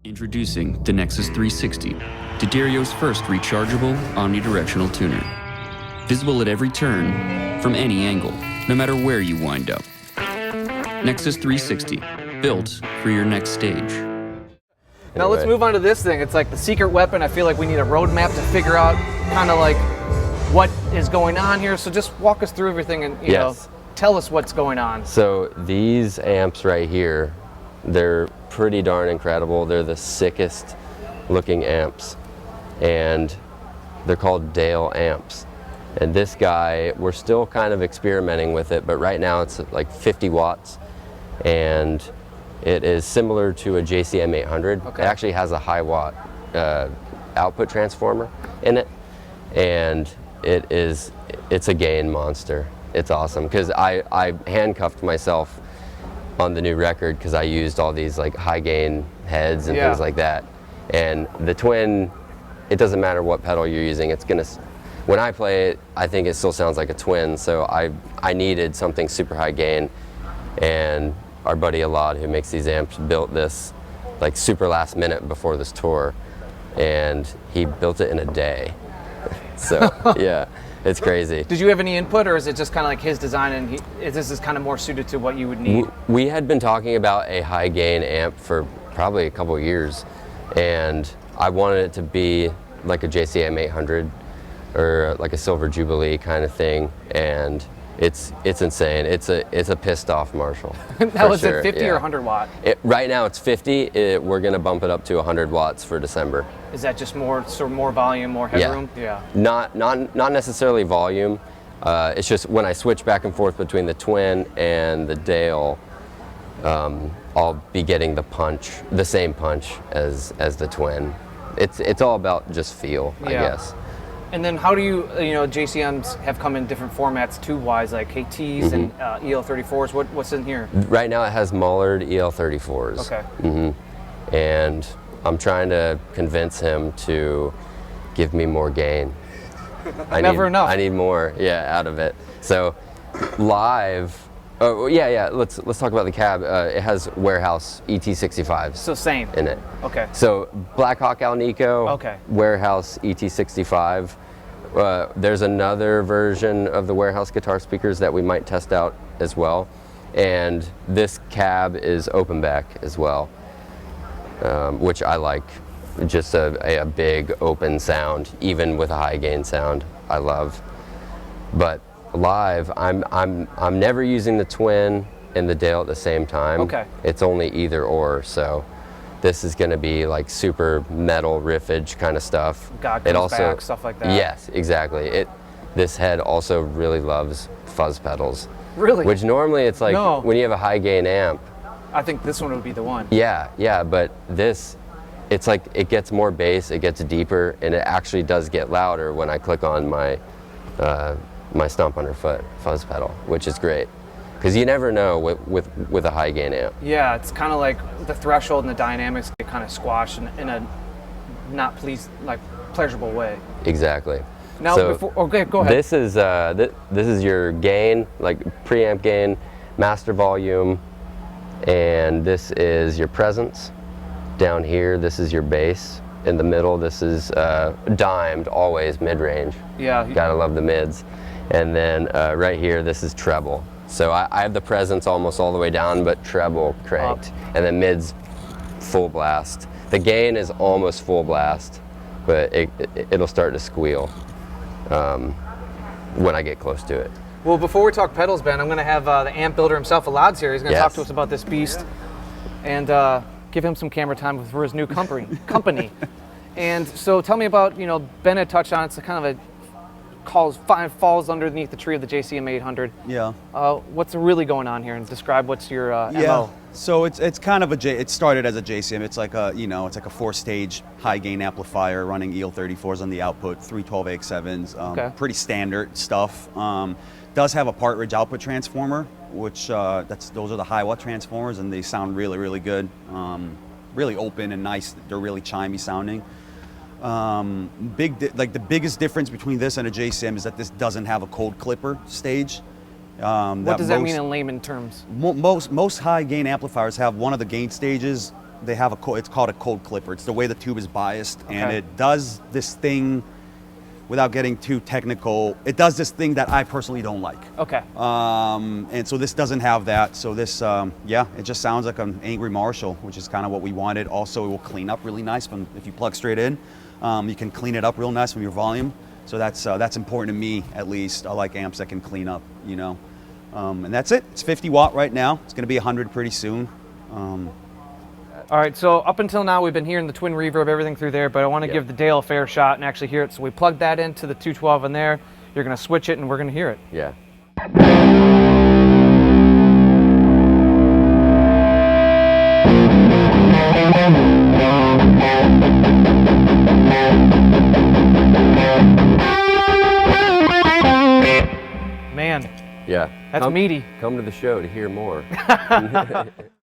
Introducing the Nexus 360, D'Addario's first rechargeable omnidirectional tuner. Visible at every turn, from any angle, no matter where you wind up. Nexus 360, built for your next stage. Now let's move on to this thing. It's like the secret weapon. I feel like we need a roadmap to figure out kind of like what is going on here. So just walk us through everything and you know, tell us what's going on. So these amps right here, they're pretty darn incredible. They're the sickest looking amps, and they're called Dale amps. And this guy, we're still kind of experimenting with it, but right now it's like 50 watts, and it is similar to a JCM 800. Okay. It actually has a high watt output transformer in it, and it's a gain monster. It's awesome, because I handcuffed myself on the new record because I used all these like high gain heads and things like that. And the twin, it doesn't matter what pedal you're using, it's gonna, when I play it, I think it still sounds like a twin. So I needed something super high gain, and our buddy Elad, who makes these amps, built this like super last minute before this tour, and he built it in a day. So yeah, it's crazy. Did you have any input, or is it just kind of like his design and this is kind of more suited to what you would need? We had been talking about a high gain amp for probably a couple of years, and I wanted it to be like a JCM 800 or like a Silver Jubilee kind of thing, and it's insane. It's a pissed off Marshall. Now is it 50 or 100 watt? Right now it's 50. We're gonna bump it up to 100 watts for December. Is that just more volume, more headroom? Yeah. Not necessarily volume. It's just when I switch back and forth between the twin and the Dale, I'll be getting the same punch as the twin. It's all about just feel, I guess. And then how do you know, JCMs have come in different formats tube-wise, like KTs and EL34s. What's in here? Right now it has Mullard EL34s. Okay. And I'm trying to convince him to give me more gain. Never enough. I need more, out of it. So live, let's talk about the cab. It has Warehouse ET65s. So same. In it. Okay. So Blackhawk Alnico, okay. Warehouse ET65. There's another version of the Warehouse guitar speakers that we might test out as well. And this cab is open back as well, which I like. Just a big open sound, even with a high gain sound, I love. But live, I'm never using the twin and the Dale at the same time. Okay. It's only either or, so this is going to be like super metal riffage kind of stuff. God comes back, stuff like that. Yes, exactly. This head also really loves fuzz pedals. Really? Which normally it's like when you have a high gain amp. I think this one would be the one. Yeah, but this, it's like it gets more bass, it gets deeper, and it actually does get louder when I click on my my stomp underfoot fuzz pedal, which is great. Because you never know with a high gain amp. Yeah, it's kind of like the threshold and the dynamics get kind of squashed in a not pleasurable way. Exactly. Now, so go ahead. This is your gain, like preamp gain, master volume, and this is your presence. Down here, this is your bass. In the middle, this is dimed, always mid-range. Yeah. Gotta love the mids. And then right here, this is treble. So I have the presence almost all the way down, but treble cranked. And then mids full blast. The gain is almost full blast, but it'll start to squeal when I get close to it. Well, before we talk pedals, Ben, I'm going to have the amp builder himself, Elad's here. He's going to talk to us about this beast and give him some camera time for his new company. And so tell me about, Ben had touched on it's kind of falls underneath the tree of the JCM 800. Yeah. What's really going on here, and describe what's your MO? So it's kind of it started as a JCM. It's like a it's like a 4-stage high gain amplifier running EL34s on the output, 312AX7s. Pretty standard stuff. Does have a partridge output transformer, which those are the high watt transformers, and they sound really, really good. Really open and nice. They're really chimey sounding. The biggest difference between this and a JCM is that this doesn't have a cold clipper stage. What does that mean in layman terms? Most high gain amplifiers have one of the gain stages they have it's called a cold clipper. It's the way the tube is biased, and it does this thing, without getting too technical, it does this thing that I personally don't like. Okay. And so this doesn't have that. So this, yeah, it just sounds like an angry Marshall, which is kind of what we wanted. Also, it will clean up really nice if you plug straight in. You can clean it up real nice from your volume. So that's important to me, at least. I like amps that can clean up, you know. And that's it. It's 50 watt right now. It's going to be 100 pretty soon. All right, so up until now we've been hearing the twin reverb, everything through there, but I want to give the Dale a fair shot and actually hear it. So we plugged that into the 212 in there. You're going to switch it and we're going to hear it. Yeah. Man. Yeah. That's meaty. Come to the show to hear more.